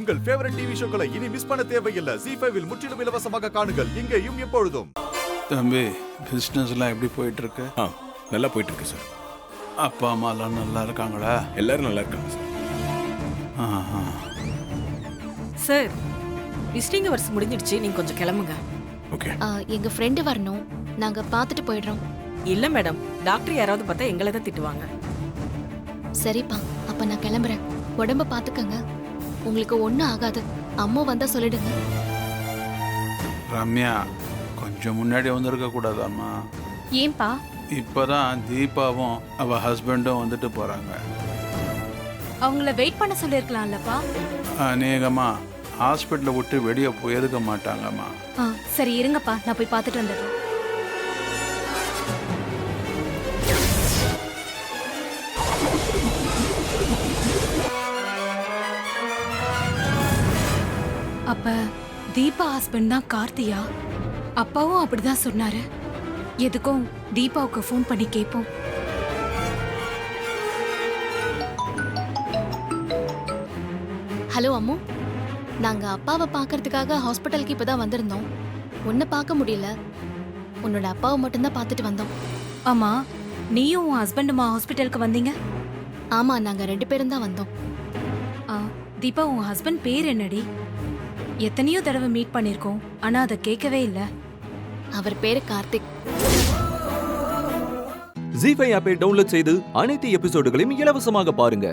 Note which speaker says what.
Speaker 1: உங்கள் favourite TV ஷோக்களை இனி miss பண்ண தேவையில்லை. ZEE5 இல் முற்றிலும் இலவசமாக காணுங்கள். இங்கேயும் எப்பொழுதும்.
Speaker 2: தம்பி, பிஸ்னஸ்லாம் எப்படி போயிட்டு இருக்கு?
Speaker 3: நல்லா போயிட்டு இருக்கு சார்.
Speaker 2: அப்பா அம்மாலாம் நல்லா இருக்காங்களா?
Speaker 3: எல்லாரும் நல்லா இருக்காங்க சார்.
Speaker 4: சார், விசிட்டிங் ஹவர்ஸ் முடிஞ்சிடுச்சு. நீங்க கொஞ்சம் கிளம்புங்க.
Speaker 3: ஓகே.
Speaker 5: எங்க ஃப்ரெண்டு வரணும், நாங்க பார்த்துட்டு போயிடுறோம்.
Speaker 4: இல்ல மேடம், டாக்டர் யாராவது பார்த்தா எங்களை தான் திட்டுவாங்க.
Speaker 5: சரிப்பா, அப்ப நான் கிளம்புறேன். உடம்ப பாத்துக்கங்க, உங்களுக்கு ஒண்ணும் ஆகாது. அம்மா வந்தா சொல்லிடுங்க.
Speaker 2: ரம்யா, கொஞ்சம் முன்னாடி வந்திருக்க கூடாதாம்மா?
Speaker 5: ஏன்பா?
Speaker 2: இப்பதான் தீபாவும் அவ ஹஸ்பண்டும் வந்துட்டு போறாங்க.
Speaker 5: அவங்கள வெயிட் பண்ண சொல்லிருக்கலாம்லப்பா.
Speaker 2: அநேகமா ஹாஸ்பிட்டலை விட்டு வெளியே போயிருக்க மாட்டாங்கம்மா.
Speaker 5: சரி இருங்கப்பா, நான் போய் பார்த்துட்டு வந்துடுறேன்.
Speaker 6: அப்ப தீபா ஹஸ்பண்ட் தான் கார்த்தியா? அப்பாவும் அப்படிதான் சொன்னாரு. எதுக்கும் தீபாவுக்கு ஃபோன் பண்ணி கேட்போம்.
Speaker 5: ஹலோ அம்மு, நாங்க அப்பாவை பார்க்கறதுக்காக ஹாஸ்பிட்டலுக்கு இப்பதான் வந்திருந்தோம். உன்னை பார்க்க முடியல, உன்னோட அப்பாவை மட்டும்தான் பார்த்துட்டு வந்தோம்.
Speaker 6: ஆமா, நீயும் உன் ஹஸ்பண்டுமா ஹாஸ்பிட்டலுக்கு வந்தீங்க?
Speaker 5: ஆமா, நாங்க 2 பேரும் தான் வந்தோம்.
Speaker 6: தீபா, உன் ஹஸ்பண்ட் பேர் என்னடி? எத்தனையோ தடவை மீட் பண்ணிருக்கோம், ஆனா அதை கேட்கவே இல்ல.
Speaker 5: அவர் பேரு கார்த்திக்.
Speaker 7: ZEE5 ஆப்பை டவுன்லோட் செய்து அனைத்து எபிசோடுகளையும் இலவசமாக பாருங்க.